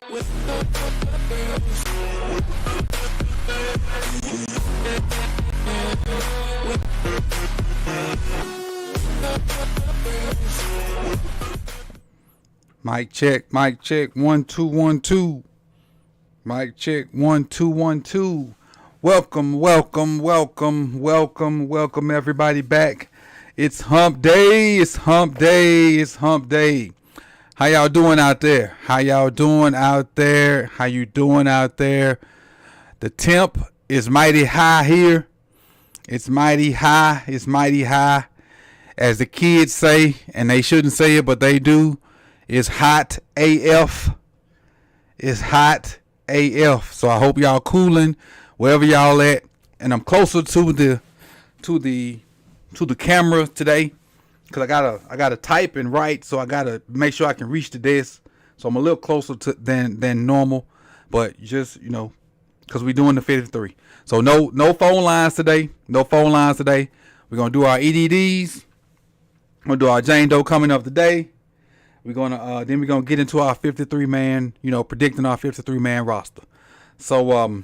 Mic check, 1 2 1 2. Mic check, 1 2 1 2. Welcome everybody back. It's hump day, How y'all doing out there? How you doing out there? The temp is mighty high here. It's mighty high. As the kids say, and they shouldn't say it, but they do. It's hot AF. So I hope y'all cooling wherever y'all at. And I'm closer to the camera today because I gotta type and write, so I gotta make sure I can reach the desk. So I'm a little closer than normal, but just because we're doing the 53. So no phone lines today. We're gonna do our EDDs. We're gonna do our Jane Doe coming up today. We're gonna get into our 53-man, predicting our 53-man roster. So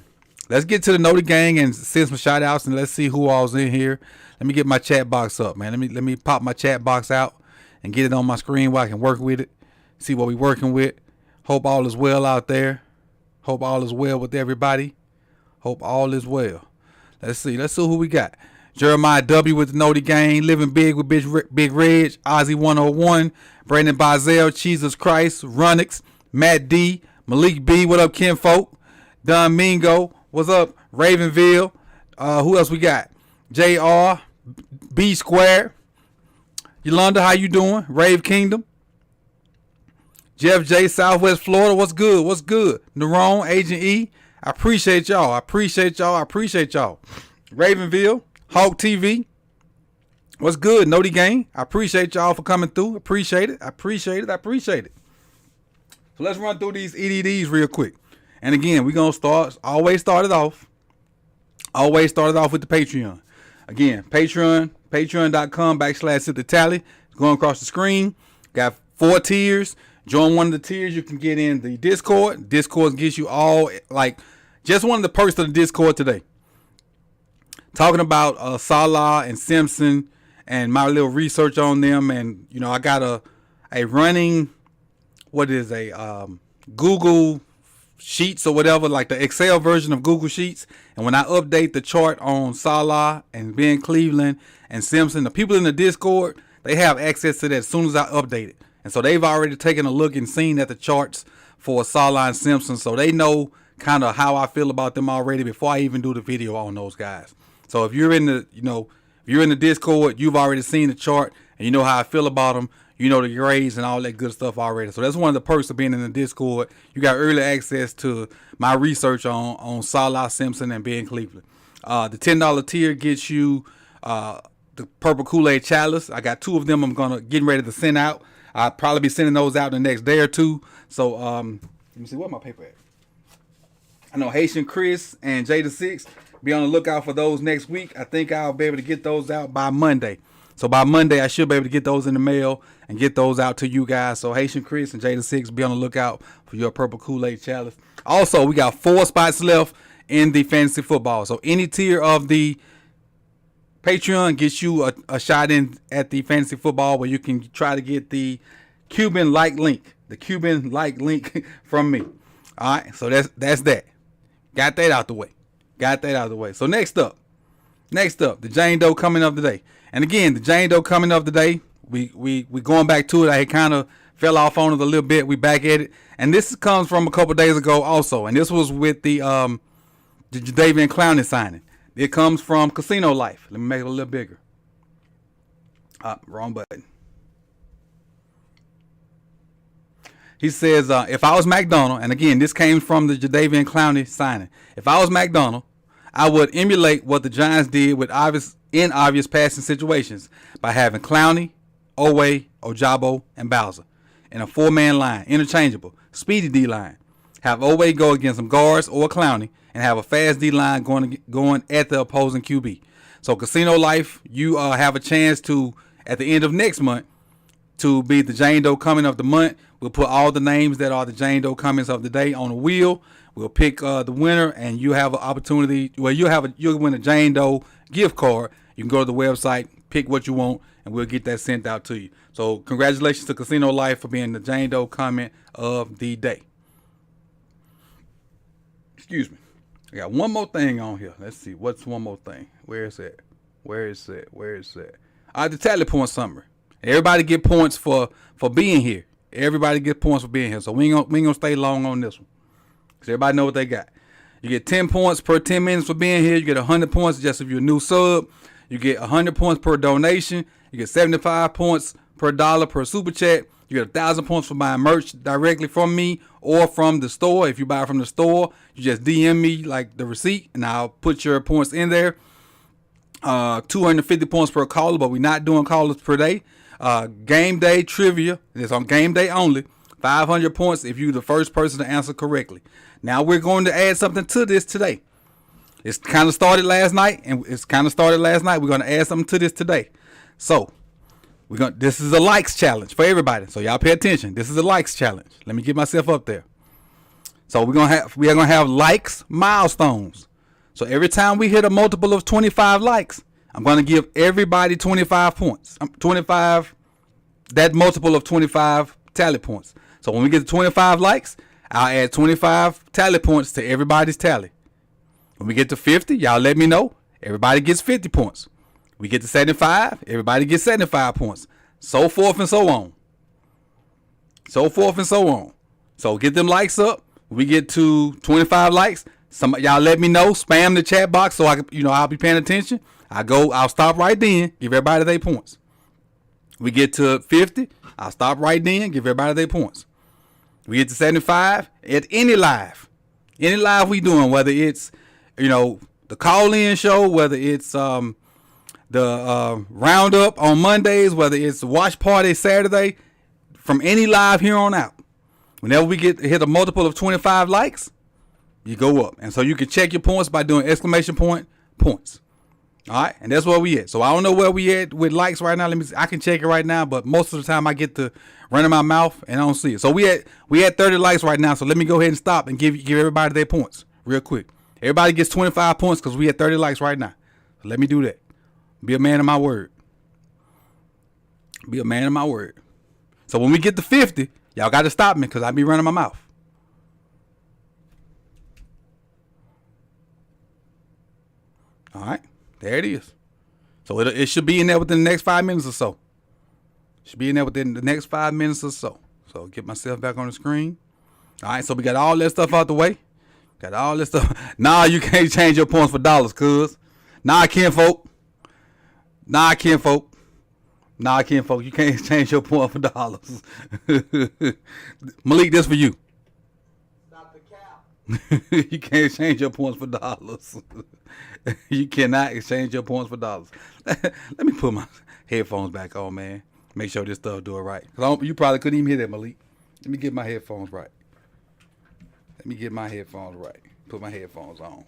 let's get to the Know the Gang and send some shout outs, and let's see who all's in here. Let me get my chat box up, man. Let me pop my chat box out and get it on my screen where I can work with it, see what we're working with. Hope all is well out there. Hope all is well with everybody. Hope all is well. Let's see who we got. Jeremiah W with the Know the Gang, Living Big with Big Reg, Ozzy 101, Brandon Bazell, Jesus Christ, Runix, Matt D, Malik B, what up, Kinfolk, Don Mingo, what's up, Ravenville, who else we got? JR, B Square, Yolanda, how you doing? Rave Kingdom, Jeff J, Southwest Florida, what's good? Nerone, Agent E, I appreciate y'all. Ravenville, Hawk TV, what's good? Know the Gang, I appreciate y'all for coming through. Appreciate it. So let's run through these EDDs real quick. And again, we're going to always start it off with the Patreon. Again, patreon.com/SipTheTally. Going across the screen. Got 4 tiers. Join one of the tiers. You can get in the Discord. Discord gives you all, just one of the perks of the Discord today. Talking about Salah and Simpson and my little research on them. And, I got a running, Google Sheets or whatever, like the Excel version of Google Sheets. And when I update the chart on Salah and Ben Cleveland and Simpson, the people in the Discord, they have access to that as soon as I update it. And so they've already taken a look and seen at the charts for Salah and Simpson. So they know kind of how I feel about them already before I even do the video on those guys. So if you're in the Discord, you've already seen the chart and you know how I feel about them. You know the grades and all that good stuff already. So that's one of the perks of being in the Discord. You got early access to my research on Salah, Simpson, and Ben Cleveland. The $10 tier gets you the Purple Kool-Aid Chalice. I got 2 of them I'm getting ready to send out. I'll probably be sending those out the next day or 2. So let me see, where's my paper at? I know Haitian Chris and Jada 6. Be on the lookout for those next week. I think I'll be able to get those out by Monday. So by Monday, I should be able to get those in the mail and get those out to you guys. So Haitian Chris and Jada 6, be on the lookout for your Purple Kool-Aid Chalice. Also, we got 4 spots left in the fantasy football. So any tier of the Patreon gets you a shot in at the fantasy football where you can try to get the Cuban-like link. From me. All right, so that's that. Got that out the way. So next up, the Jane Doe coming up today. And again, the Jane Doe coming up today, we going back to it. I kind of fell off on it a little bit. We back at it. And this comes from a couple days ago also. And this was with the Jadeveon Clowney signing. It comes from Casino Life. Let me make it a little bigger. Wrong button. He says, if I was McDonald, and again, this came from the Jadeveon Clowney signing. If I was McDonald, I would emulate what the Giants did with obvious passing situations by having Clowney, Owe, Ojabo, and Bowser in a 4-man line, interchangeable, speedy D-line. Have Owe go against some guards or Clowney, and have a fast D-line going at the opposing QB. So Casino Life, you have a chance to, at the end of next month, to be the Jane Doe coming of the month We'll put all the names that are the Jane Doe comments of the day on a wheel. We'll pick the winner, and you have an opportunity. Well, you'll win a Jane Doe gift card. You can go to the website, pick what you want, and we'll get that sent out to you. So congratulations to Casino Life for being the Jane Doe comment of the day. Excuse me. I got one more thing on here. Let's see. What's one more thing? Where is it? Where is it? Where is it? The tally point summary. Everybody get points for being here. Everybody get points for being here. So we ain't gonna stay long on this one. Because everybody know what they got. You get 10 points per 10 minutes for being here. You get 100 points just if you're a new sub. You get 100 points per donation. You get 75 points per dollar per super chat. You get 1,000 points for buying merch directly from me or from the store. If you buy from the store, you just DM me like the receipt and I'll put your points in there. 250 points per caller, but we're not doing callers per day. Game day trivia. It's on game day only. 500 points if you're the first person to answer correctly. Now we're going to add something to this today. It's kind of started last night, We're going to add something to this today. So this is a likes challenge for everybody. So y'all pay attention. This is a likes challenge. Let me get myself up there. So we are gonna have likes milestones. So every time we hit a multiple of 25 likes, I'm gonna give everybody 25 points. 25, that multiple of 25 tally points. So when we get to 25 likes, I'll add 25 tally points to everybody's tally. When we get to 50, y'all let me know. Everybody gets 50 points. We get to 75, everybody gets 75 points. So forth and so on. So forth and so on. So get them likes up. When we get to 25 likes, y'all let me know. Spam the chat box so I can, I'll be paying attention. I'll stop right then, give everybody their points. We get to 50, I'll stop right then, give everybody their points. We get to 75 at any live we doing, whether it's, the call-in show, whether it's the roundup on Mondays, whether it's watch party Saturday, from any live here on out. Whenever we hit a multiple of 25 likes, you go up. And so you can check your points by doing exclamation point points. All right, and that's where we at. So I don't know where we at with likes right now. I can check it right now, but most of the time I get to running my mouth and I don't see it. So we at 30 likes right now. So let me go ahead and stop and give everybody their points real quick. Everybody gets 25 points because we at 30 likes right now. So let me do that. Be a man of my word. Be a man of my word. So when we get to 50, y'all got to stop me because I be running my mouth. All right. There it is. So it should be in there within the next 5 minutes or so. Should be in there within the next 5 minutes or so. So get myself back on the screen. All right. So we got all that stuff out the way. Got all this stuff. Nah, you can't change your points for dollars, cuz. Nah, I can't, folk. You can't change your points for dollars. Malik, this for you. Stop the cap. You can't change your points for dollars. You cannot exchange your points for dollars. Let me put my headphones back on, man. Make sure this stuff do it right. You probably couldn't even hear that, Malik. Let me get my headphones right. Put my headphones on.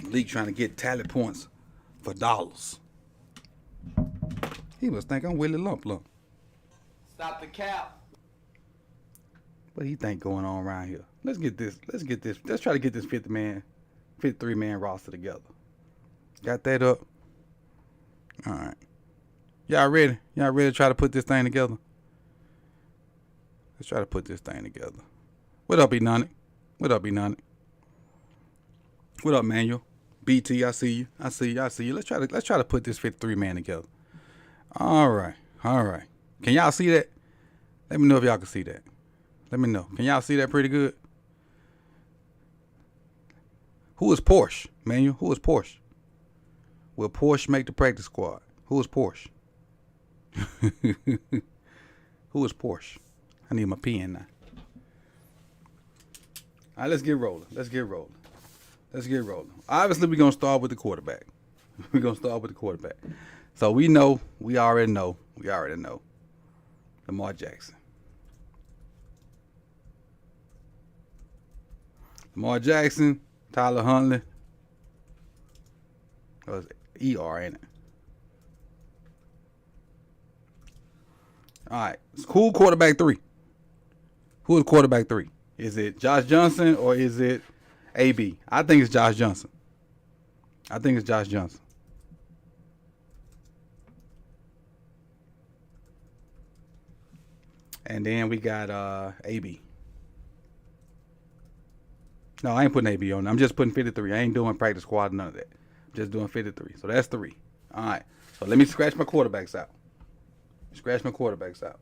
Malik trying to get tally points for dollars. He must think I'm Willie Lump. Stop the cap. What do you think going on around here? Let's get this. Let's try to get this 53-man roster together. Got that up? All right. Y'all ready? Y'all ready to try to put this thing together? Let's try to put this thing together. What up, Enonic? What up, Manuel? BT, I see you. Let's try to put this 53-man together. All right. Can y'all see that? Let me know if y'all can see that. Let me know. Can y'all see that pretty good? Who is Porsche, Manuel? Who is Porsche? Will Porsche make the practice squad? Who is Porsche? Who is Porsche? I need my pen now. All right, let's get rolling. Obviously, we're going to start with the quarterback. So we already know Lamar Jackson. Lamar Jackson Tyler Huntley. Or is it ER, ain't it? All right. Who quarterback 3? Who is quarterback 3? Is it Josh Johnson or is it AB? I think it's Josh Johnson. I think it's Josh Johnson. And then we got AB. No, I ain't putting AB on. I'm just putting 53. I ain't doing practice squad, none of that. I'm just doing 53. So that's 3. All right. So let me scratch my quarterbacks out. Scratch my quarterbacks out.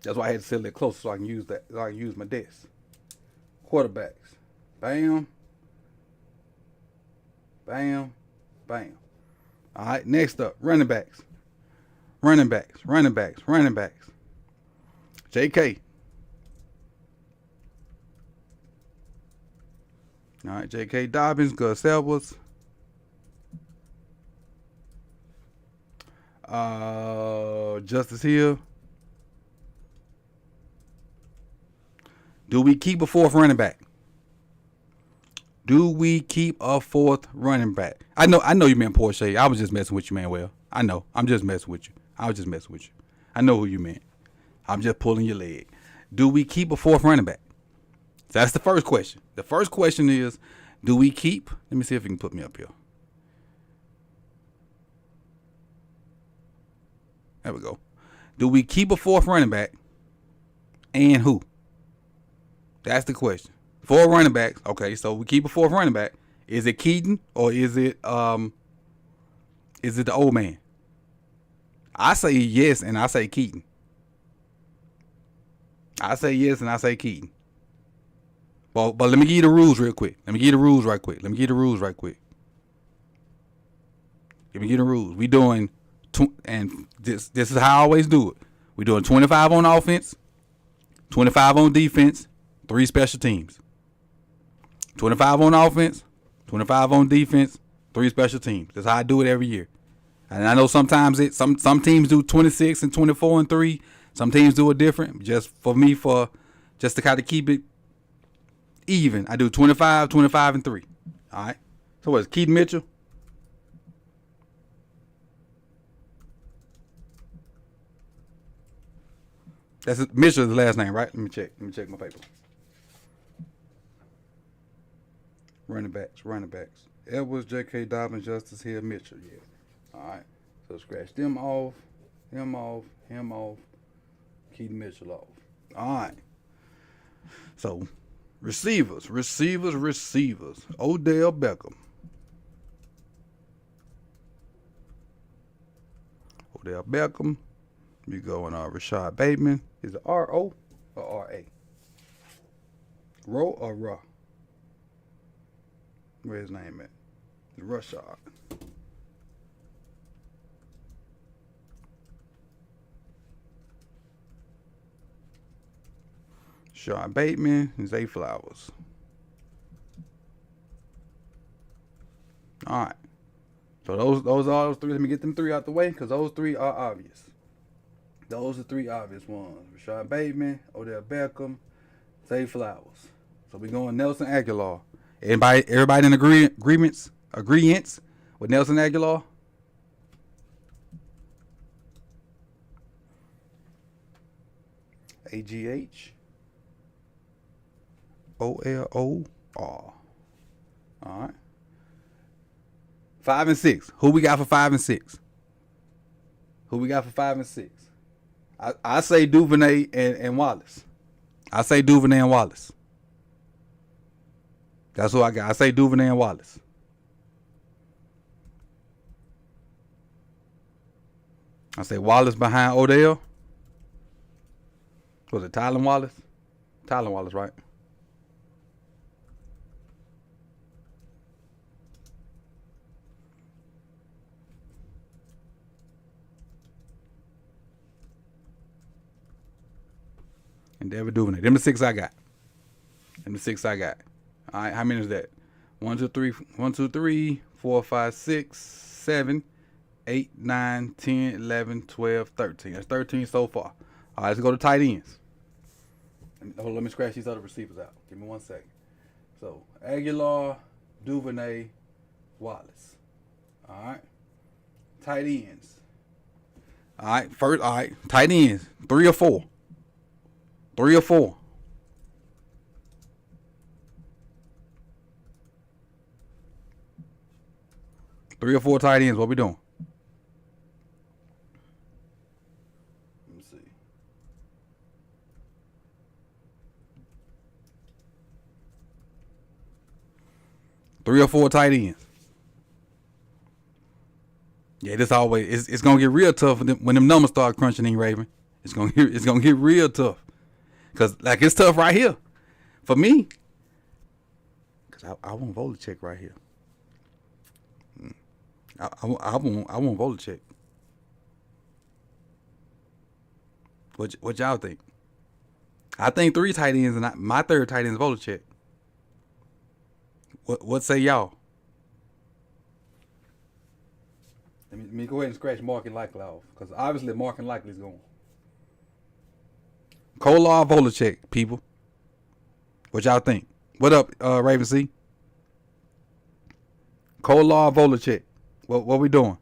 That's why I had to sit a little closer so I can use that. So I can use my desk. Quarterbacks. Bam. Bam. Bam. All right. Next up, running backs. Running backs. Running backs. Running backs. JK. All right. J.K. Dobbins. Gus Edwards. Justice Hill. Do we keep a 4th running back? Do we keep a 4th running back? I know you meant Porsche. I was just messing with you, Manuel. I know. I'm just messing with you. I was just messing with you. I know who you meant. I'm just pulling your leg. Do we keep a 4th running back? That's the first question. The first question is, do we keep? Let me see if you can put me up here. There we go. Do we keep a 4th running back? And who? That's the question. 4 running backs. Okay, so we keep a 4th running back. Is it Keaton or is it the old man? I say yes and I say Keaton. I say yes and I say Keaton. But let me give you the rules real quick. Let me give you the rules right quick. Let me give you the rules. We doing and this is how I always do it. We doing 25 on offense, 25 on defense, 3 special teams. 25 on offense, 25 on defense, 3 special teams. That's how I do it every year. And I know sometimes some teams do 26 and 24 and 3. Some teams do it different. Just for me, just to kind of keep it even, I do 25, 25, and 3. All right. So what is Keaton Mitchell? Mitchell is the last name, right? Let me check my paper. Running backs. Edwards, J.K. Dobbins, Justice Hill, Mitchell. Yeah. All right. So scratch them off, him off, Keaton Mitchell off. All right. So receivers. Odell Beckham. We go on Rashad Bateman. Is it R-O or R-A? Ro or Ra? Where's his name at? Rashad. Rashad Bateman and Zay Flowers. All right. So those are those 3. Let me get them 3 out the way because those 3 are obvious. Those are 3 obvious ones. Rashad Bateman, Odell Beckham, Zay Flowers. So we going Nelson Aguilar. Everybody in agreements with Nelson Aguilar? Agholor. All right. 5 and 6. Who we got for 5 and 6? I say Duvernay and Wallace. That's who I got. I say Duvernay and Wallace. I say Wallace behind Odell. Was it Tylen Wallace? Tylen Wallace, right? And Devin Duvernay. Them the 6 I got. All right, how many is that? 1, 2, 3, 4, 5, 6, 7, 8, 9, 10, 11, 12, 13. That's 13 so far. All right, let's go to tight ends. Let me scratch these other receivers out. Give me 1 second. So Aguilar, Duvernay, Wallace. All right. Tight ends. All right. First, all right. Tight ends. 3 or 4. 3 or 4. Three or four tight ends. What we doing? Let me see. Three or four tight ends. Yeah, this always it's gonna get real tough when them numbers start crunching in, Raven. It's gonna get real tough. Cause like it's tough right here. For me. Cause I want Volacek right here. I want Volacek. What y'all think? I think 3 tight ends and my third tight end is Volacek. What say y'all? Let me go ahead and scratch Mark and Likely off, because obviously Mark and Likely is going. Kolar, Volacek, people. What y'all think? What up, Raven C? Kolar, Volacek. What we doing?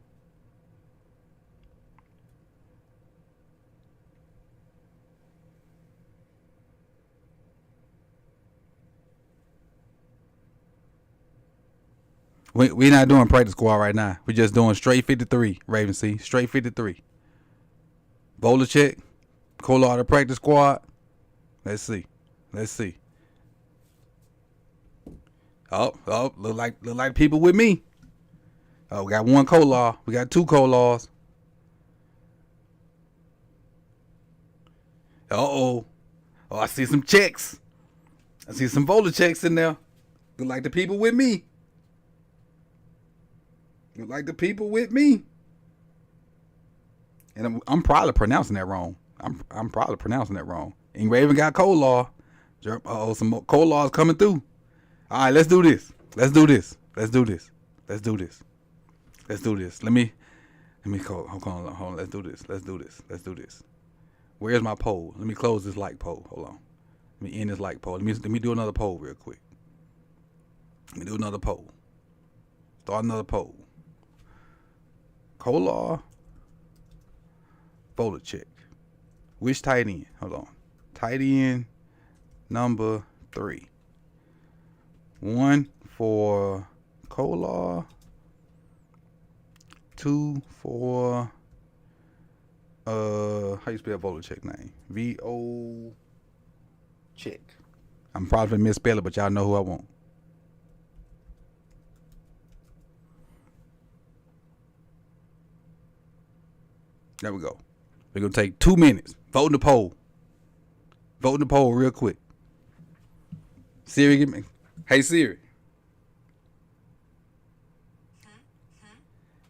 We're not doing practice squad right now. We're just doing straight 53, Raven C. Straight 53. Volacek, Kolar the practice squad. Let's see. Oh, look like people with me. Oh, we got 1 Kolar. We got 2 Kolars. Oh, I see some checks. I see some Volaceks in there. Look like the people with me. And I'm probably pronouncing that wrong. I'm probably pronouncing that wrong. And Raven got Kolar. Some more Kolars coming through. All right, let's do this. Let me hold on. Let's do this. Where's my poll? Let me close this like poll. Hold on. Let me end this like poll. Let me do another poll real quick. Start another poll. Kolar, Volacek. Which tight end? Hold on. Tight end number 3. 1 for Kolar. 2 for how you spell Volacek name? V-O check. I'm probably gonna misspell it, but y'all know who I want. There we go. We're gonna take 2 minutes. Vote in the poll real quick. Siri, give me. Hey Siri.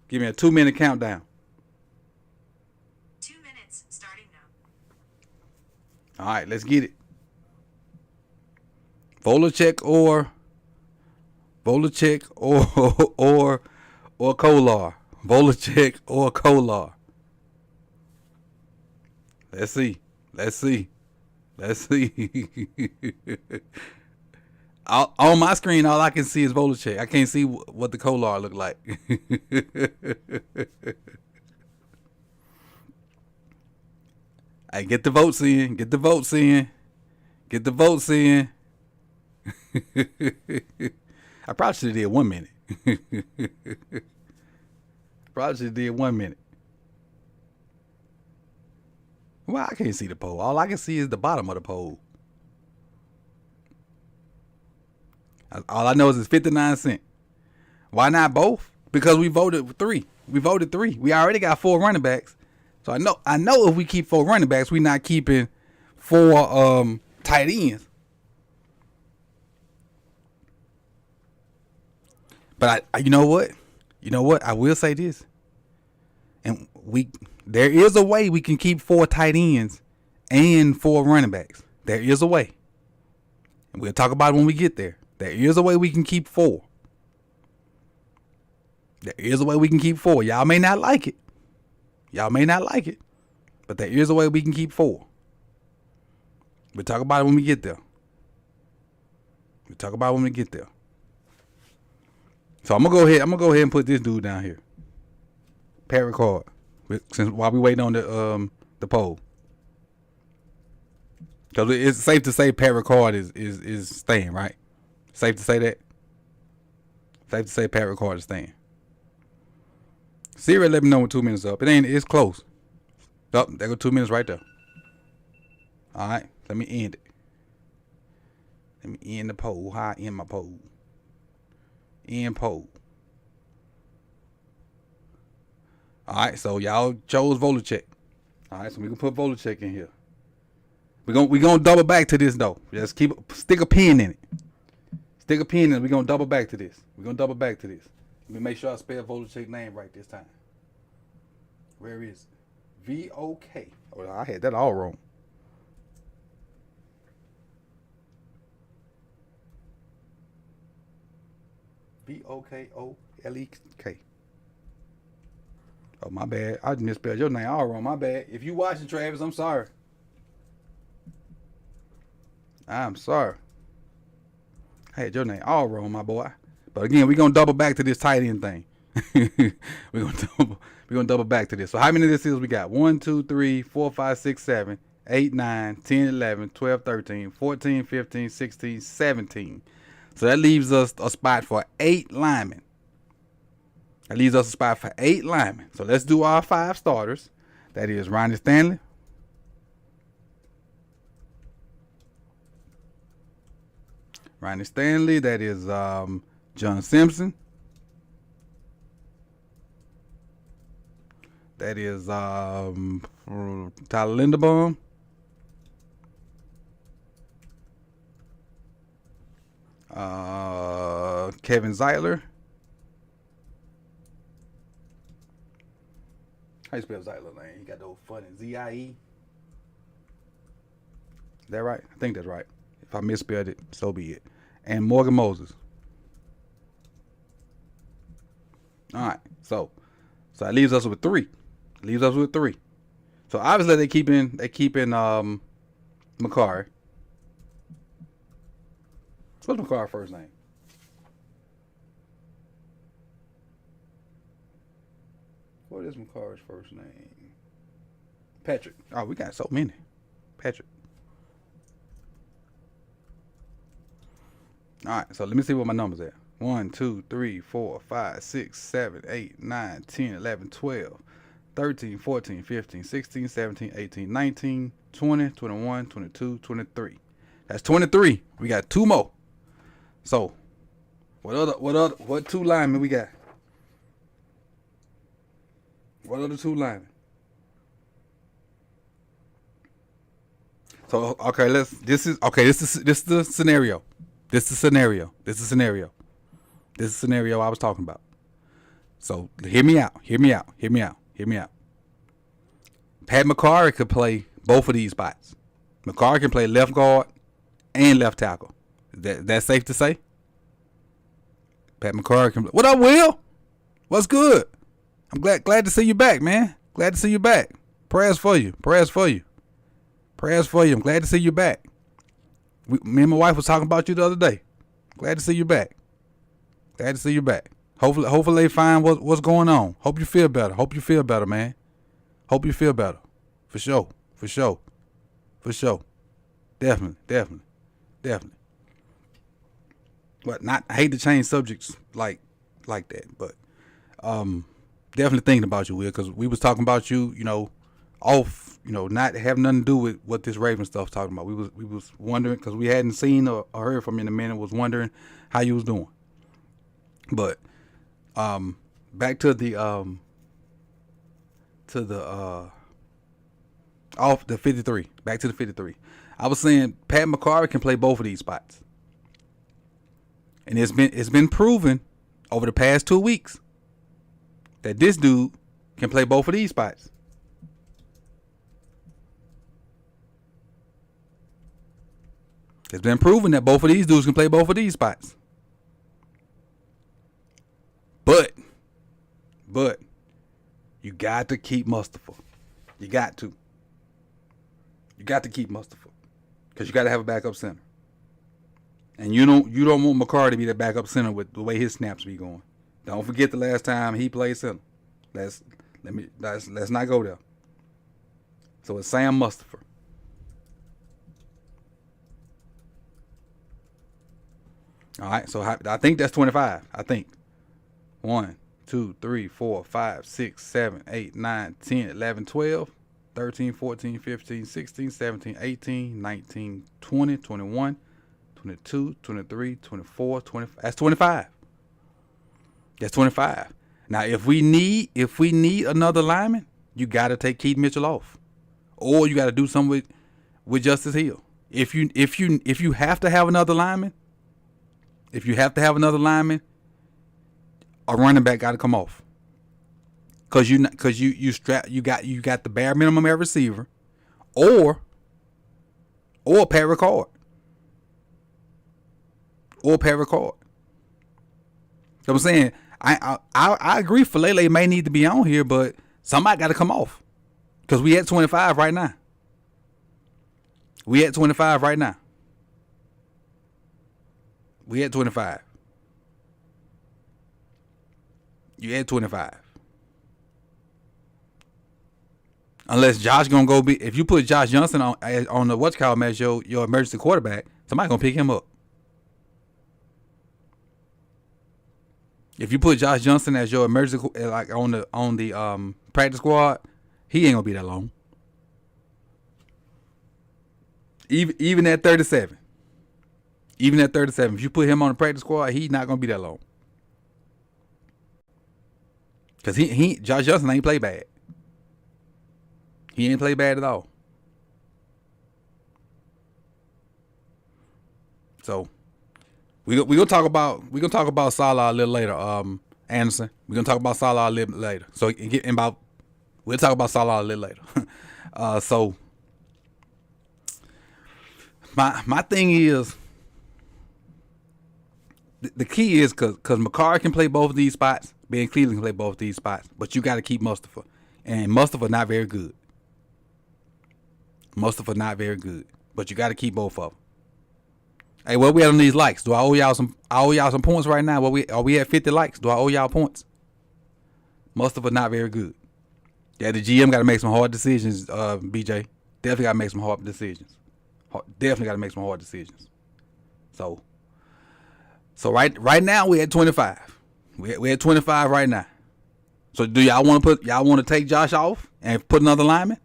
Give me a 2-minute countdown. 2 minutes starting now. All right, let's get it. Volacek or Kolar. Volacek or Kolar. Let's see. On my screen, all I can see is Volacek. I can't see what the Kolar look like. Hey, get the votes in. I probably should have did 1 minute. Well, I can't see the poll. All I can see is the bottom of the poll. All I know is it's 59 cents. Why not both? Because we voted 3. We already got 4 running backs. So I know if we keep 4 running backs, we're not keeping 4 tight ends. But you know what? I will say this. And there is a way we can keep 4 tight ends and 4 running backs. There is a way. And we'll talk about it when we get there. There is a way we can keep 4. Y'all may not like it. But there is a way we can keep 4. We'll talk about it when we get there. We'll talk about it when we get there. So I'm gonna go ahead and put this dude down here. Pat record. While we waiting on the poll. Because it's safe to say Pat record is staying, right? Safe to say that? Safe to say Pat record is staying. Siri, let me know when 2 minutes up. It's close. Oh, there go 2 minutes right there. Alright, let me end it. Let me end the poll. How I end my poll? End poll. Alright, so y'all chose voter check. Alright, so we can put voter check in here. We gonna double back to this though. Just stick a pin in it. Stick a pin in it. We're gonna double back to this. Let me make sure I spell voter check name right this time. Where is it? VOK. Oh, I had that all wrong. VOKOLEK. Oh, my bad. I misspelled your name all wrong. My bad. If you watching, Travis, I'm sorry. I'm sorry. I had your name all wrong, my boy. But again, we're gonna double back to this tight end thing. we're gonna double back to this. So how many of this is we got? 1, 2, 3, 4, 5, 6, 7, 8, 9, 10, 11, 12, 13, 14, 15, 16, 17. So that leaves us a spot for 8 linemen. So let's do our 5 starters. That is Ronnie Stanley. That is John Simpson. That is Tyler Linderbaum. Kevin Zeitler. How you spell Zeitler name? You got those funny Z-I-E. Is that right? I think that's right. If I misspelled it, so be it. And Morgan Moses. All right. So that leaves us with 3. So obviously they keeping McCarry. What's McCarry's first name? What is McCarry's first name? Patrick. Oh, we got so many. Patrick. All right, so let me see what my numbers are. 1, 2, 3, 4, 5, 6, 7, 8, 9, 10, 11, 12, 13, 14, 15, 16, 17, 18, 19, 20, 21, 22, 23. That's 23. We got 2 more. So, what 2 linemen we got? What other 2 linemen? So, okay, this is the scenario. This is the scenario I was talking about. So hear me out. Pat McCarry could play both of these spots. McCarry can play left guard and left tackle. That's safe to say? Pat McCarry can play. What up, Will? What's good? I'm glad to see you back, man. Glad to see you back. Prayers for you. I'm glad to see you back. Me and my wife was talking about you the other day. Glad to see you back. Hopefully they find what's going on. Hope you feel better, man. Hope you feel better. For sure. Definitely. But I hate to change subjects like that, but definitely thinking about you, Will, because we was talking about you, off, not having nothing to do with what this Raven stuff's talking about. We was wondering, because we hadn't seen or heard from you in a minute, was wondering how you was doing. But back to the off the 53. Back to the 53. I was saying Pat McCarry can play both of these spots. And it's been proven over the past 2 weeks that this dude can play both of these spots. It's been proven that both of these dudes can play both of these spots. But you got to keep Mustafa. You got to keep Mustafa, because you got to have a backup center. And you don't want McCarr to be the backup center with the way his snaps be going. Don't forget the last time he played center. Let's not go there. So it's Sam Mustipher. All right, so I think that's 25. I think 1, 2, 3, 4, 5, 6, 7, 8, 9, 10, 11, 12, 13, 14, 15, 16, 17, 18, 19, 20, 21, 22, 23, 24, 25. That's 25. That's 25. Now, if we need another lineman, you got to take Keith Mitchell off, or you got to do something with Justice Hill. If you have to have another lineman, a running back got to come off, because you got the bare minimum at receiver, or Pat Ricard. Or Pat Ricard. So I'm saying, I agree Falele may need to be on here, but somebody got to come off, because we at 25 right now. We at 25 right now. We at 25. You at 25. Unless Josh gonna go be, if you put Josh Johnson on the what's called as your emergency quarterback, somebody gonna pick him up. If you put Josh Johnson as your emergency, like on the practice squad, he ain't gonna be that long. Even at 37. Even at 37, if you put him on the practice squad, he's not gonna be that long. Cause Josh Johnson ain't play bad. He ain't play bad at all. So we gonna talk about Salah a little later. Anderson, we're gonna talk about Salah a little later. So we'll talk about Salah a little later. So my thing is, the key is because McCarr can play both of these spots, Ben Cleveland can play both of these spots, but you got to keep Mustipher, and Mustipher not very good. Mustipher not very good, but you got to keep both of them. Hey, what we at on these likes? Do I owe y'all some points right now? Are we at 50 likes? Do I owe y'all points? Mustipher not very good. Yeah, the GM got to make some hard decisions. BJ definitely got to make some hard decisions. Definitely got to make some hard decisions. So right now we at 25. We at 25 right now. So do y'all want to take Josh off and put another lineman?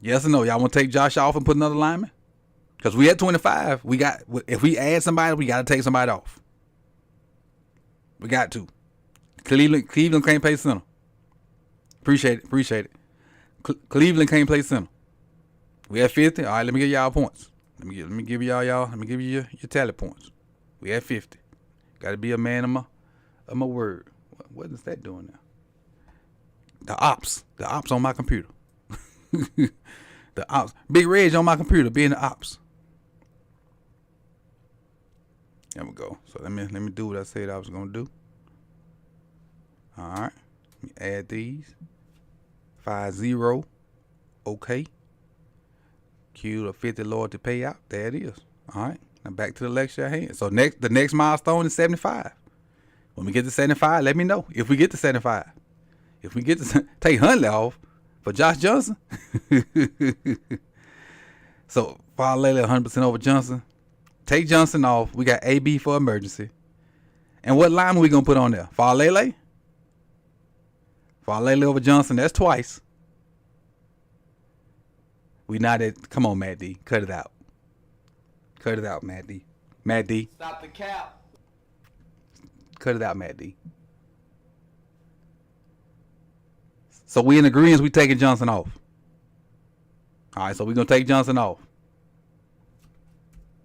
Yes or no? Y'all want to take Josh off and put another lineman? Because we at 25. If we add somebody, we got to take somebody off. We got to. Cleveland can't play center. Appreciate it. Cleveland can't play center. We at 50. All right, let me give y'all points. Let me give you your tally points. We at 50. Got to be a man of my word. What is that doing now? The ops on my computer. The ops. Big Reg on my computer being the ops. There we go. So let me do what I said I was gonna do. All right. Let me add these. 50. Okay. Cue the 50 loyalty payout. There it is. All right. Now back to the lecture at hand. So the next milestone is 75. When we get to 75, let me know. If we get to 75. If we get to take Huntley off for Josh Johnson. So Falele 100% over Johnson. Take Johnson off. We got AB for emergency. And what line are we going to put on there? Falele? Falele over Johnson. That's twice. We not at. Come on, Matt D. Cut it out. Cut it out, Matt D. Matt D. Stop the cap. Cut it out, Matt D. So we in agreement we taking Johnson off. All right, so we're going to take Johnson off.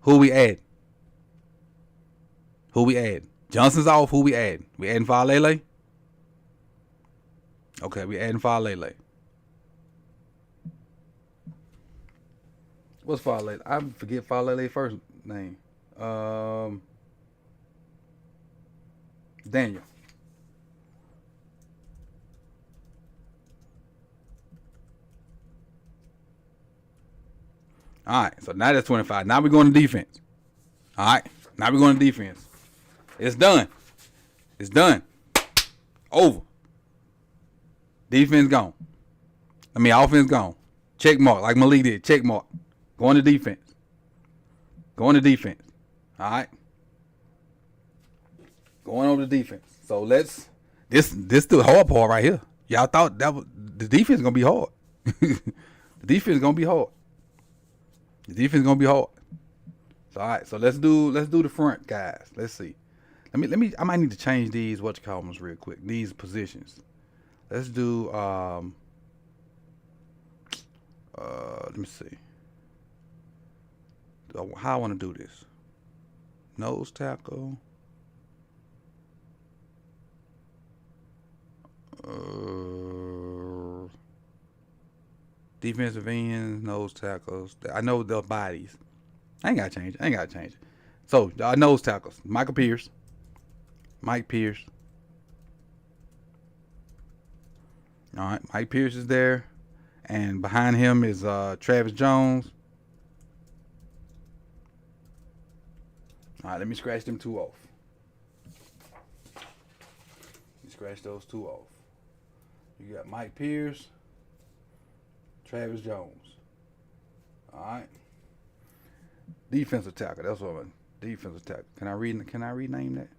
Who we add? Johnson's off. Who we add? We adding Falele? Okay, we adding Falele. What's Falele? I forget Falele's first name. Daniel. All right, so now that's 25. Now we're going to defense. All right, now we're going to defense. It's done. It's done. Over. Defense gone. Offense gone. Check mark, like Malik did. Check mark. Going to defense. Going to defense. All right. Going over to defense. So let's. This the hard part right here. Y'all thought that was the defense gonna be hard. The defense gonna be hard. The defense gonna be hard. So all right. So let's do the front, guys. Let's see. Let me. I might need to change these whatchamacallits real quick. These positions. Let's do. Let me see. How I want to do this. Nose tackle. Defensive ends, nose tackles. I know the bodies. I ain't gotta change it. So nose tackles. Mike Pierce. All right, Mike Pierce is there, and behind him is Travis Jones. All right, let me scratch them two off. Scratch those two off. You got Mike Pierce, Travis Jones. All right. Defensive tackle. That's what I'm. Defensive tackle. Can I rename that?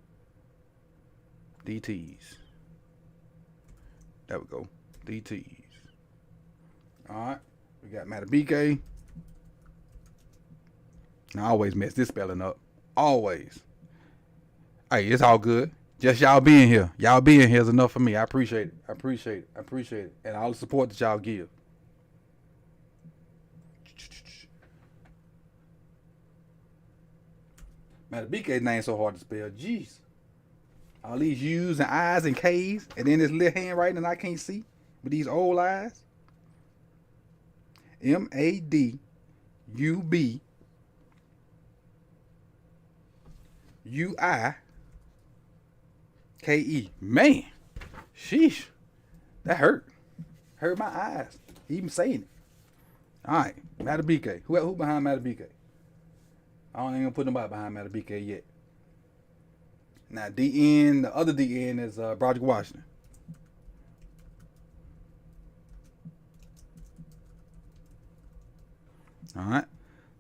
DTs. There we go. DTs. All right. We got Matabike. I always mess this spelling up. Always. Hey, it's all good. Just y'all being here. Y'all being here is enough for me. I appreciate it. And all the support that y'all give. Matabike's name so hard to spell. Jeez. All these U's and I's and K's. And then this little handwriting that I can't see. With these old eyes. MADUBUIKE. Man, sheesh, that hurt my eyes even saying it. All right, Matabike. Who behind Matabike? I don't even put nobody behind Matabike yet. Now DN, the other DN is Broderick Washington. All right,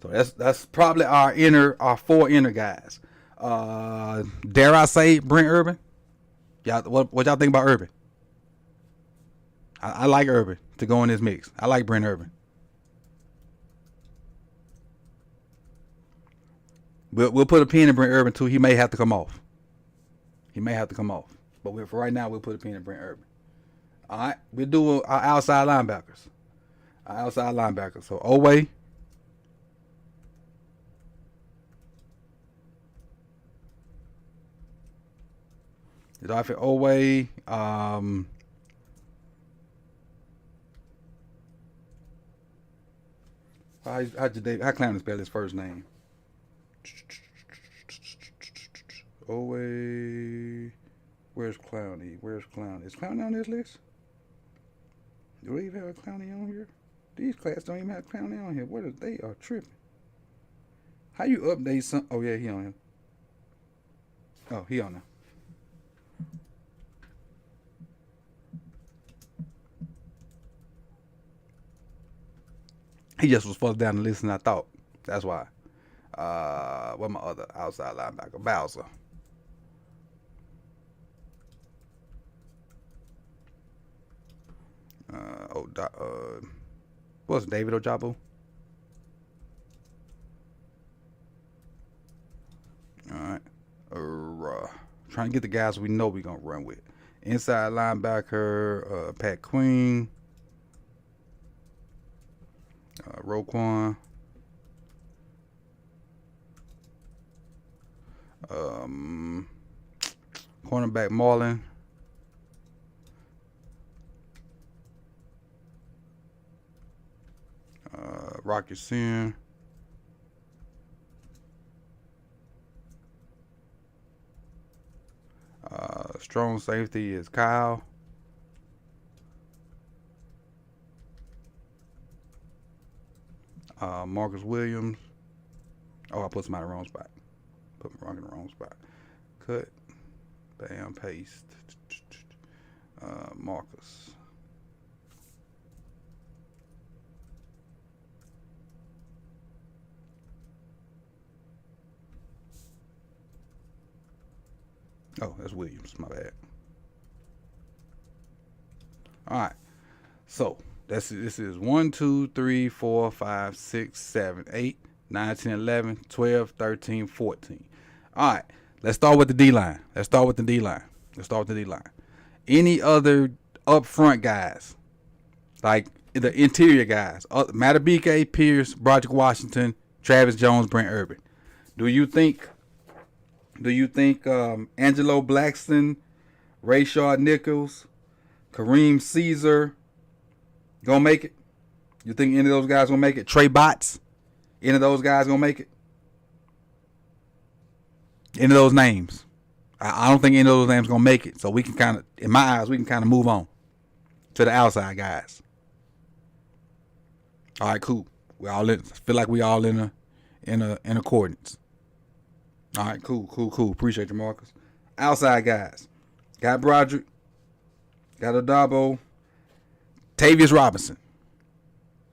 so that's probably our four inner guys. Dare I say Brent Urban? Y'all, what y'all think about Urban? I like Urban to go in this mix. I like Brent Urban. We'll put a pin in Brent Urban too. He may have to come off. But for right now, we'll put a pin in Brent Urban. All right, we'll do our outside linebackers. So Oway. Darfit Oway. How Clowney spell his first name? Oway. Where's Clowney? Is Clowney on this list? Do we even have a Clowney on here? These classes don't even have Clowney on here. They are tripping. How you update some? Oh yeah, he on here. Oh, he on there. He just was further down the list than I thought. That's why. What my other outside linebacker? Bowser. What's David Ojabo? All right. Trying to get the guys we know we're gonna run with. Inside linebacker, Pat Queen. Roquan. Cornerback Marlon. Rocky Sin. Strong safety is Kyle. Marcus Williams. Oh, I put somebody in the wrong spot. Put me wrong in the wrong spot. Cut. Bam. Paste. Marcus. Oh, that's Williams. My bad. All right. So this is 1, 2, 3, 4, 5, 6, 7, 8, 9, 10, 11, 12, 13, 14. All right. Let's start with the D-line. Any other up front guys, like the interior guys, Matabike, Pierce, Broderick Washington, Travis Jones, Brent Urban. Do you think Angelo Blackston, Rayshard Nichols, Kareem Caesar gonna make it? You think any of those guys gonna make it? Trey Botts, any of those guys gonna make it? Any of those names? I don't think any of those names gonna make it. So we can kind of, in my eyes, we can kind of move on to the outside guys. All right, cool. We all in. Feel like we all in accordance. All right, cool. Appreciate you, Marcus. Outside guys. Got Broderick. Got Adabo. Tavius Robinson.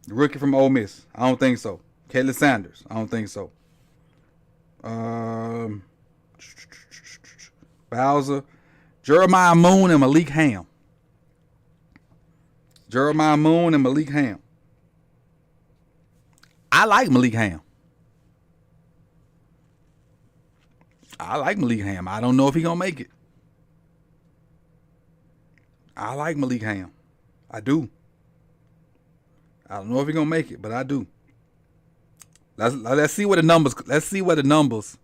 The rookie from Ole Miss. I don't think so. Caleb Sanders. I don't think so. Bowser. Jeremiah Moon and Malik Ham. I like Malik Ham. I don't know if he gonna make it. I like Malik Ham. I do. I don't know if he gonna make it, but I do. Let's see what the numbers. Let's see where the numbers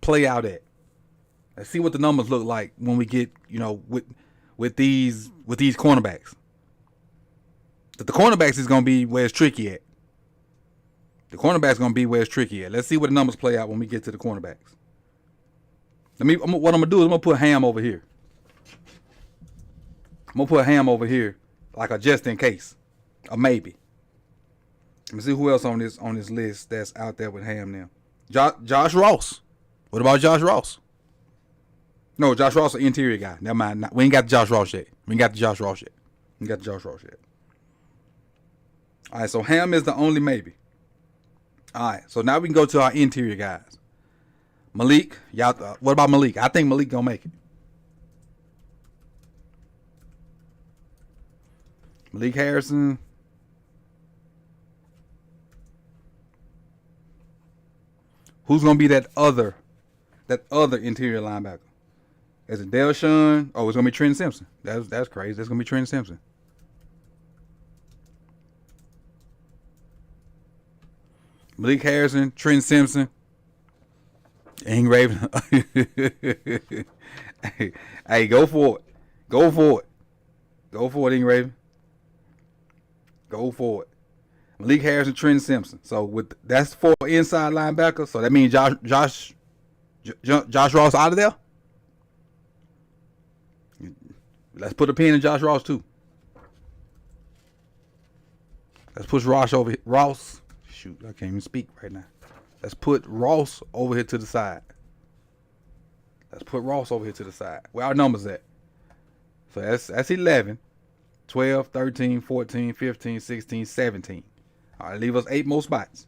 play out at. Let's see what the numbers look like when we get, with these cornerbacks. But the cornerbacks is gonna be where it's tricky at. Let's see what the numbers play out when we get to the cornerbacks. What I'm gonna do is I'm gonna put Ham over here. Like a just in case, a maybe. Let me see who else on this list that's out there with Ham now. Josh Ross. What about Josh Ross? No, Josh Ross, an interior guy. Never mind. We ain't got Josh Ross yet. All right, so Ham is the only maybe. All right, so now we can go to our interior guys. Malik, y'all. What about Malik? I think Malik gonna make it. Malik Harrison. Who's gonna be that other interior linebacker? Is it Delshawn? Oh, it's gonna be Trent Simpson. That's crazy. That's gonna be Trent Simpson. Malik Harrison, Trent Simpson, Ing Raven. hey, go for it, Ing Raven. Go for it. Malik Harrison, Trent Simpson. So that's 4 inside linebackers. So that means Josh Ross out of there. Let's put a pin in Josh Ross too. Let's push Ross over here. Ross. Shoot, I can't even speak right now. Let's put Ross over here to the side. Where our numbers at? So that's 11, 12, 13, 14, 15, 16, 17. All right, leave us 8 more spots.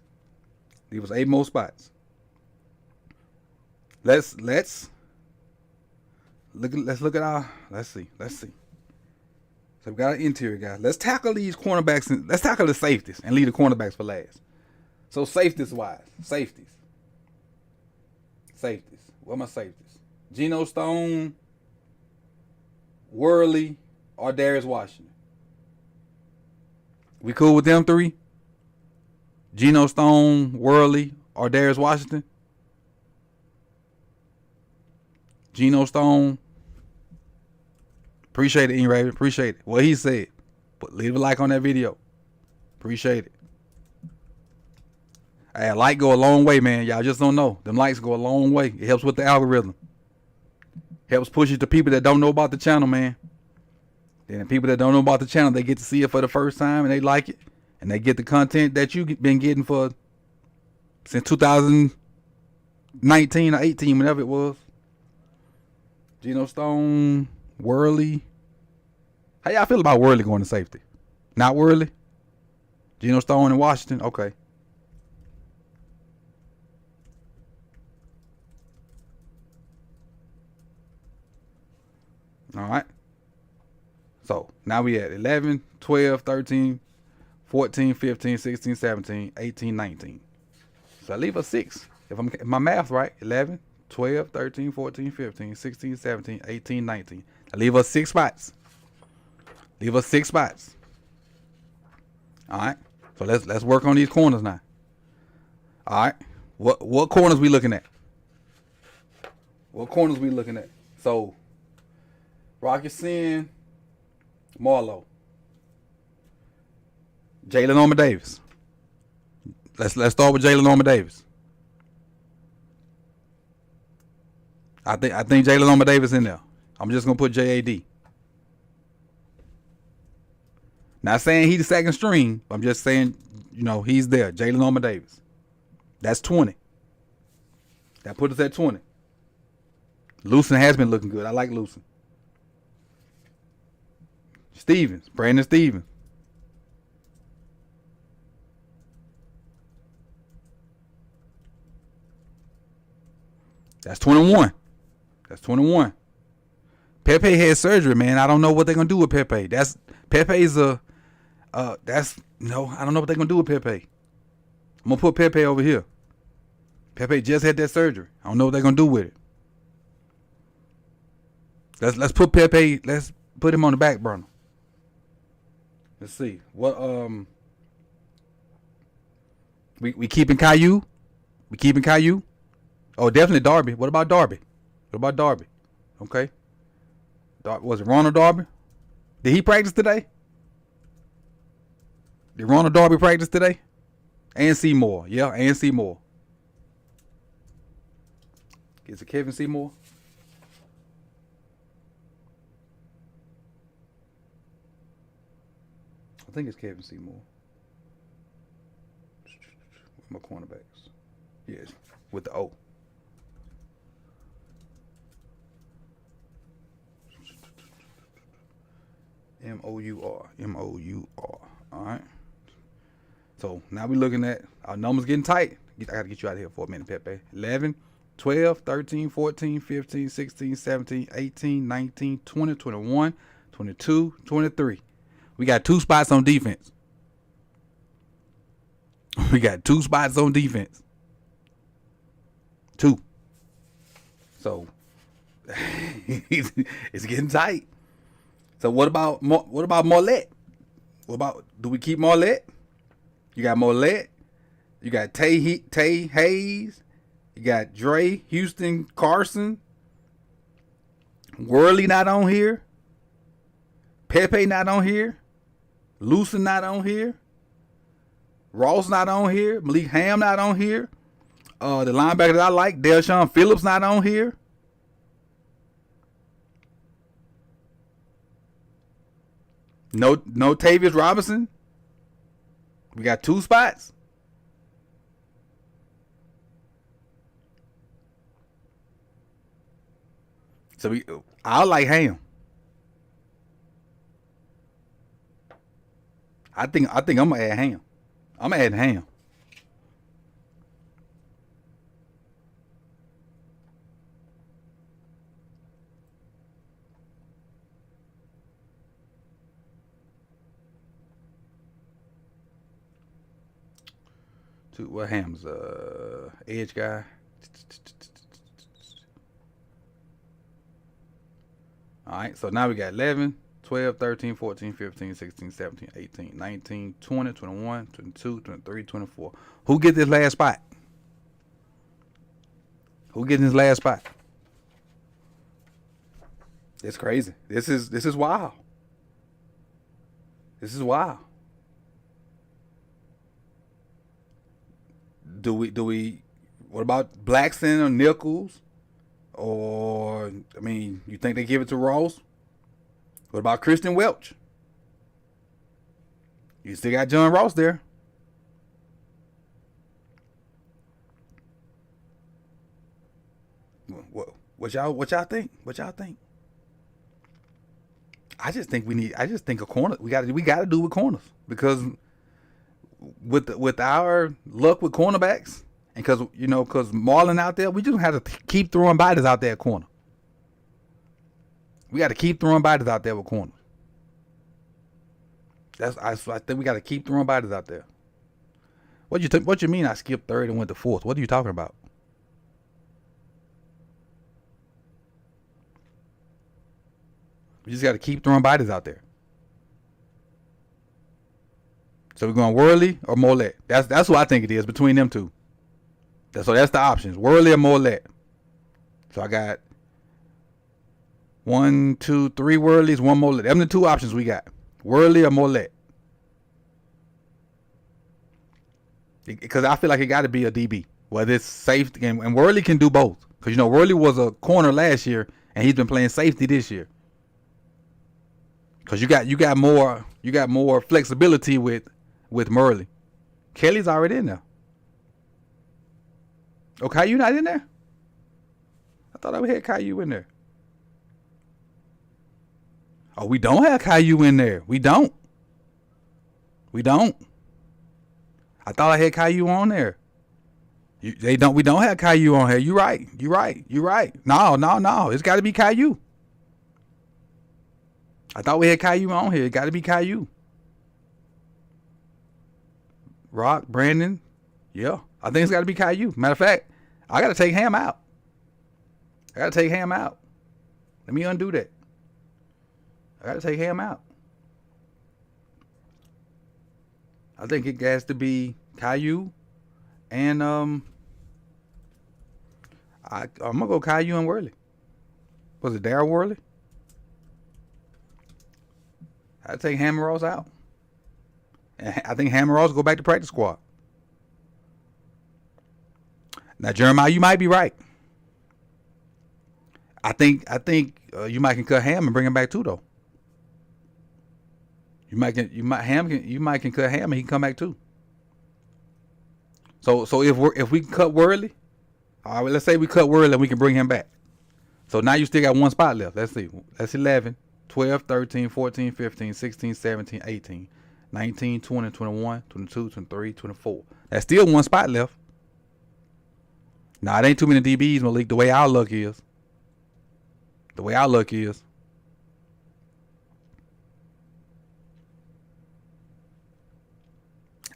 Let's look at our. Let's see. So we got an interior guy. Let's tackle these cornerbacks and let's tackle the safeties and leave the cornerbacks for last. So safeties. Where are my safeties? Geno Stone, Worley, or Darius Washington. We cool with them 3? Geno Stone, Worley, or Darius Washington? Geno Stone. Appreciate it, Raven. Appreciate it. What he said. But leave a like on that video. Appreciate it. Hey, a like go a long way, man. Y'all just don't know. Them likes go a long way. It helps with the algorithm. Helps push it to people that don't know about the channel, man. Then the people that don't know about the channel, they get to see it for the first time and they like it. and they get the content that you've been getting for since 2019 or 18, whenever it was. Geno Stone, Worley. How y'all feel about Worley going to safety? Not Worley? Geno Stone in Washington? Okay. All right. So now we at 11, 12, 13, 14, 15, 16, 17, 18, 19. So I leave a 6. If my math's right, 11, 12, 13, 14, 15, 16, 17, 18, 19. I leave us 6 spots. Leave us 6 spots. All right. So let's work on these corners now. All right. What corners we looking at? What corners we looking at? So Rocky Sin, Marlowe, Jalen Norman Davis. Let's start with Jalen Norman Davis. I think Jalen Norman Davis in there. I'm just gonna put JAD. Not saying he's the second string. I'm just saying, he's there. Jalen Norman Davis. That's 20. That put us at 20. Lucen has been looking good. I like Lucen. Stevens, Brandon Stevens. That's 21. That's 21. Pepe had surgery, man. I don't know what they're gonna do with Pepe. Pepe's I don't know what they're gonna do with Pepe. I'm gonna put Pepe over here. Pepe just had that surgery. I don't know what they're gonna do with it. Let's put Pepe. Let's put him on the back burner. Let's see what we keeping Caillou. We keeping Caillou. Oh, definitely Darby. What about Darby? Okay. Was it Ronald Darby? Did he practice today? Did Ronald Darby practice today? And Seymour. Yeah, and Seymour. Is it Kevin Seymour? I think it's Kevin Seymour. My cornerbacks. Yes, with the O. M-O-U-R. M-O-U-R. All right. So now we're looking at our numbers getting tight. I got to get you out of here for a minute, Pepe. 11, 12, 13, 14, 15, 16, 17, 18, 19, 20, 21, 22, 23. We got 2 spots on defense. We got 2 spots on defense. 2. So it's getting tight. So what about Marlette? Do we keep Marlette? You got Marlette. You got Tay Hayes. You got Dre, Houston, Carson. Worley not on here. Pepe not on here. Lucen not on here. Ross not on here. Malik Ham not on here. The linebacker that I like, Delshon Phillips not on here. No Tavius Robinson. We got 2 spots. So I like Ham. I think I'm gonna add Ham. I'm gonna add Ham. What Ham's edge guy? All right, so now we got 11, 12, 13, 14, 15, 16, 17, 18, 19, 20, 21, 22, 23, 24. Who get this last spot? Who getting this last spot? It's crazy. This is wild. This is wild. Do we what about Blackson or Nichols? Or you think they give it to Ross? What about Christian Welch? You still got John Ross there. What y'all think? What y'all think? I just think a corner. We got to do with corners because with our luck with cornerbacks and because Marlon out there, we just have to keep throwing bodies out there at corner. We got to keep throwing bodies out there with corners. I think we got to keep throwing bodies out there. What you mean? I skipped third and went to fourth? What are you talking about? We just got to keep throwing bodies out there. So we're going Worley or Mollett. That's what I think it is between them two. So that's the options: Worley or Mollett. So I got 1, 2, 3 Worleys, 1 Mollett. Them the two options we got: Worley or Mollett. Because I feel like it got to be a DB, whether it's safety and Worley can do both. Because Worley was a corner last year and he's been playing safety this year. Because you got more flexibility with Murley. Kelly's already in there. Oh, Caillou not in there? I thought I had Caillou in there. Oh, we don't have Caillou in there. We don't. I thought I had Caillou on there. We don't have Caillou on here. You're right. No. It's got to be Caillou. I thought we had Caillou on here. It got to be Caillou. Rock, Brandon. Yeah. I think it's got to be Caillou. Matter of fact, I got to take Ham out. Let me undo that. I got to take Ham out. I think it has to be Caillou and I'm going to go Caillou and Worley. Was it Darryl Worley? I'd take Hammer Ross out. And I think Hammer Ross go back to practice squad. Now, Jeremiah, you might be right. I think you might can cut Ham and bring him back too, though. You might can cut Ham and he can come back too. So if we cut Worley, all right, let's say we cut Worley and we can bring him back. So now you still got one spot left. Let's see. That's 11, 12, 13, 14, 15, 16, 17, 18, 19, 20, 21, 22, 23, 24. That's still one spot left. Now, it ain't too many DBs, Malik, the way our luck is.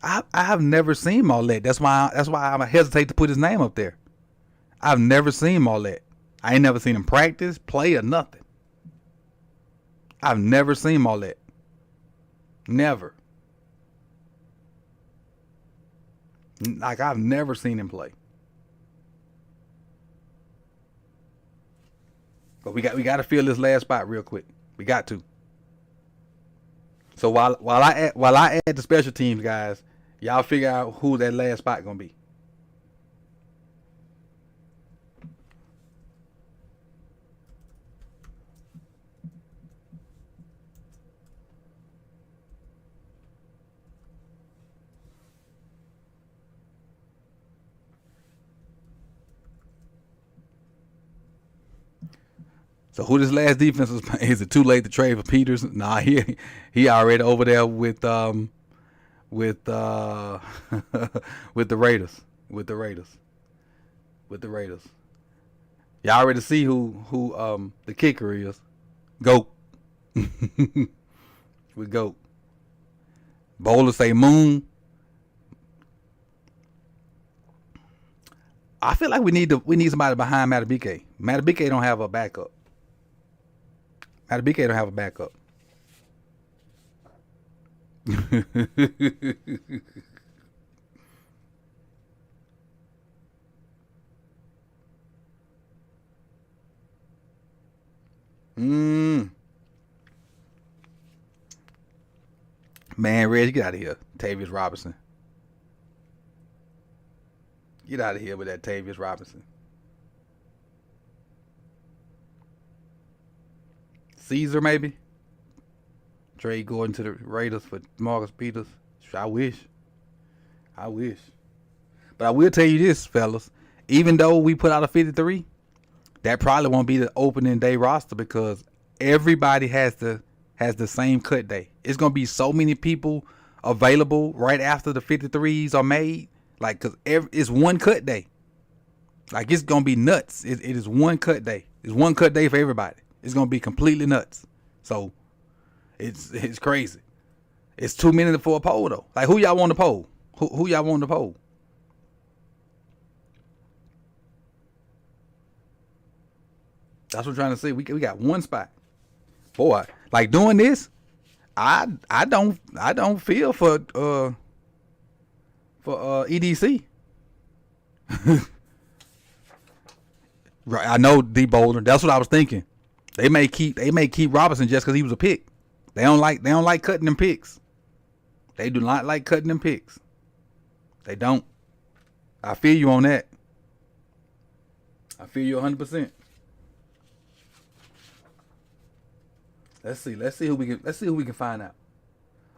I have never seen Mollett. That's why I hesitate to put his name up there. I've never seen Mollett. I ain't never seen him practice, play, or nothing. I've never seen Mollett. Never. Like, I've never seen him play. But we got to fill this last spot real quick. We got to. So while I add the special teams guys, y'all figure out who that last spot gonna be. So who this last defense is? Is it too late to trade for Peters? Nah, he already over there with the Raiders. Y'all already see who the kicker is. Goat. We Goat. Bowler say Moon. I feel like we need somebody behind Matabike. Matabike don't have a backup. Matabike don't have a backup. Man, Reg, get out of here. Tavius Robinson. Get out of here with that Tavius Robinson. Caesar, maybe? Trade Gordon to the Raiders for Marcus Peters. I wish. But I will tell you this, fellas. Even though we put out a 53, that probably won't be the opening day roster because everybody has the same cut day. It's gonna be so many people available right after the 53s are made. Like, cause it's one cut day. Like, it's gonna be nuts. It is one cut day. It's one cut day for everybody. It's gonna be completely nuts. So it's crazy. It's 2 minutes for a poll though. Like, who y'all want to poll? Who y'all want to poll? That's what I'm trying to say. We got one spot. Boy, like doing this, I don't feel for EDC. Right, I know D Boulder. That's what I was thinking. They may keep Robinson just because he was a pick. They don't like cutting them picks. They do not like cutting them picks. They don't. I feel you on that. I feel you 100%. Let's see who we can find out.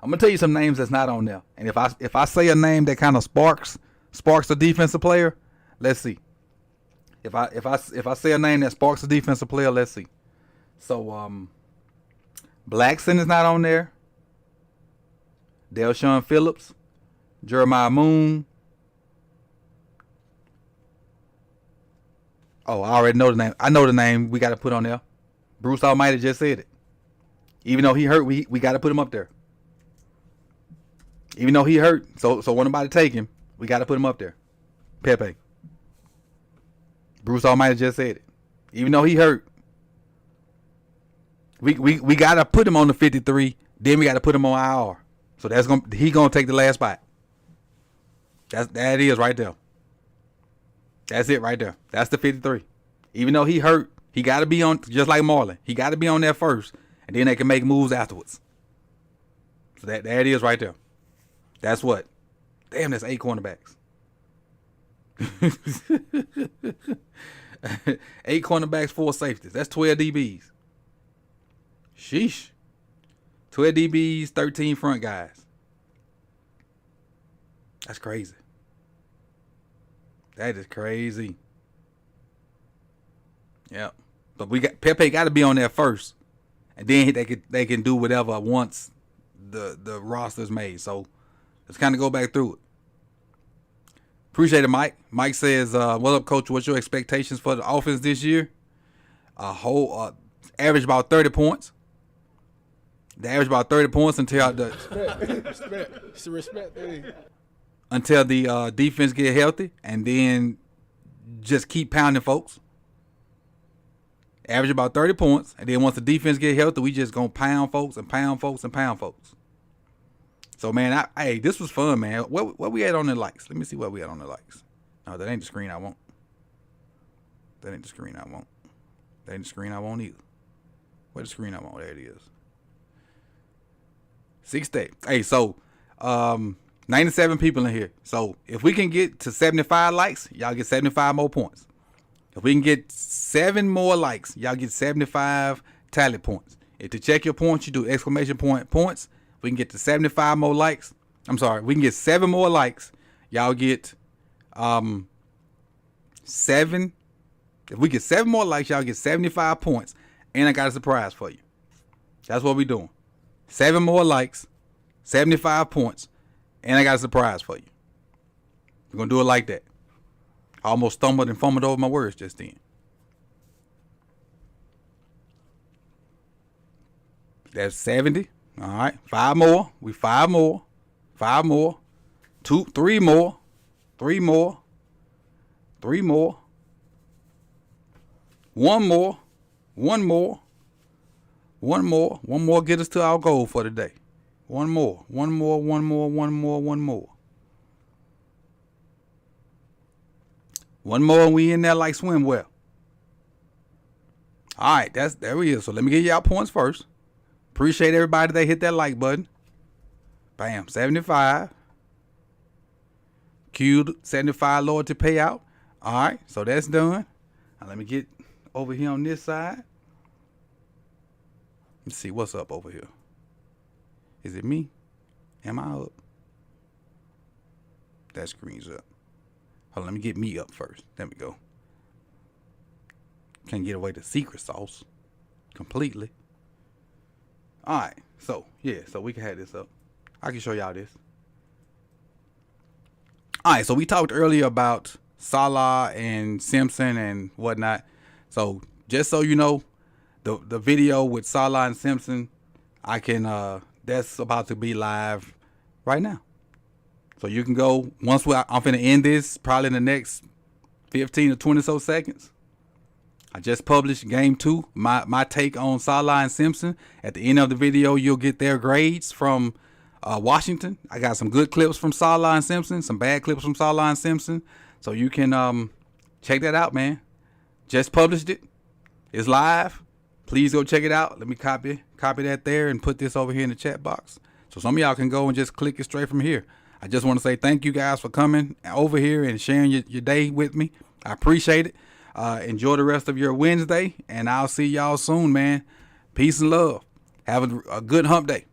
I'm gonna tell you some names that's not on there. And if I say a name that kind of sparks a defensive player, let's see. If I say a name that sparks a defensive player, let's see. So Blackson is not on there. Delshawn Phillips, Jeremiah Moon. Oh, I already know the name. I know the name we got to put on there. Bruce Almighty just said it. Even though he hurt, we got to put him up there. Even though he hurt, so when nobody take him, we got to put him up there. Pepe. Bruce Almighty just said it. Even though he hurt, we got to put him on the 53. Then we got to put him on IR. So he gonna take the last spot. That is right there. That's it right there. That's the 53. Even though he hurt, he got to be on, just like Marlon. He got to be on there first, and then they can make moves afterwards. So that is right there. That's what. Damn, that's 8 cornerbacks. 8 cornerbacks, 4 safeties. That's 12 DBs. Sheesh. 12 DBs, 13 front guys. That's crazy. That is crazy. Yeah. But Pepe got to be on there first. And then they can do whatever once the roster's made. So let's kind of go back through it. Appreciate it, Mike. Mike says, what up, Coach? What's your expectations for the offense this year? Average about 30 points. They average about 30 points until Respect. It's a respect thing. Until the defense get healthy, and then just keep pounding folks. Average about 30 points, and then once the defense get healthy, we just gonna pound folks and pound folks and pound folks. So, man, hey, this was fun, man. What we had on the likes? Let me see what we had on the likes. No, that ain't the screen I want. That ain't the screen I want. That ain't the screen I want either. Where's the screen I want? There it is. 6 Hey, so 97 people in here. So if we can get to 75 likes, y'all get 75 more points. If we can get 7 more likes, y'all get 75 tally points. If to check your points, you do exclamation point points. If we can get to 75 more likes. I'm sorry, we can get 7 more likes. Y'all get 7. If we get 7 more likes, y'all get 75 points. And I got a surprise for you. That's what we're doing. 7 more likes, 75 points, and I got a surprise for you. We're going to do it like that. I almost stumbled and fumbled over my words just then. That's 70. All right. 5 more. 5 more. 5 more. 3 more. 3 more. 3 more. 1 more. 1 more. 1 more. 1 more get us to our goal for today. 1 more. 1 more. 1 more. 1 more. 1 more. 1 more and we in there like swimwear. All right, there we is. So let me get y'all points first. Appreciate everybody that hit that like button. Bam, 75. Queued 75 loyalty payout. All right, so that's done. Now let me get over here on this side. Let's see what's up over here. Is it me? Am I up? That screen's up. Hold on, let me get me up first. There we go. Can't get away the secret sauce completely. All right, so yeah, so we can have this up. I can show y'all this. All right, so we talked earlier about Salah and Simpson and whatnot. So just so you know, the video with Salah and Simpson, I can that's about to be live right now. So you can go once I'm finna end this probably in the next 15 or 20 so seconds. I just published game 2, my take on Salah and Simpson. At the end of the video, you'll get their grades from Washington. I got some good clips from Salah and Simpson, some bad clips from Salah and Simpson. So you can check that out, man. Just published it. It's live. Please go check it out. Let me copy that there and put this over here in the chat box. So some of y'all can go and just click it straight from here. I just want to say thank you guys for coming over here and sharing your day with me. I appreciate it. Enjoy the rest of your Wednesday, and I'll see y'all soon, man. Peace and love. Have a good hump day.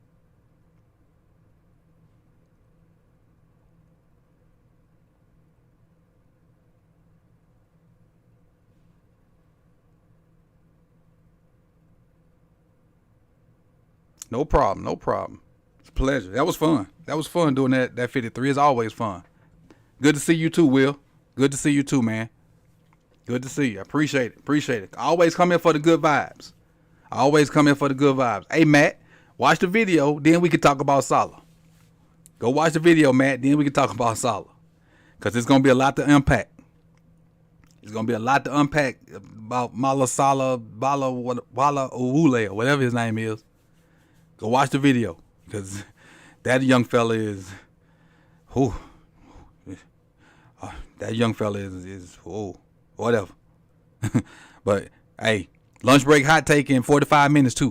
No problem. No problem. It's a pleasure. That was fun. That was fun doing that 53. It's always fun. Good to see you too, Will. Good to see you too, man. Good to see you. I appreciate it. Appreciate it. I always come in for the good vibes. Hey, Matt, watch the video. Then we can talk about Salah. Go watch the video, Matt. Then we can talk about Salah. Because it's going to be a lot to unpack. It's going to be a lot to unpack about Mala Salah, Wala Uwule, or whatever his name is. Go watch the video. Because that young fella is... that young fella is whatever. But hey, lunch break hot take in 45 minutes too.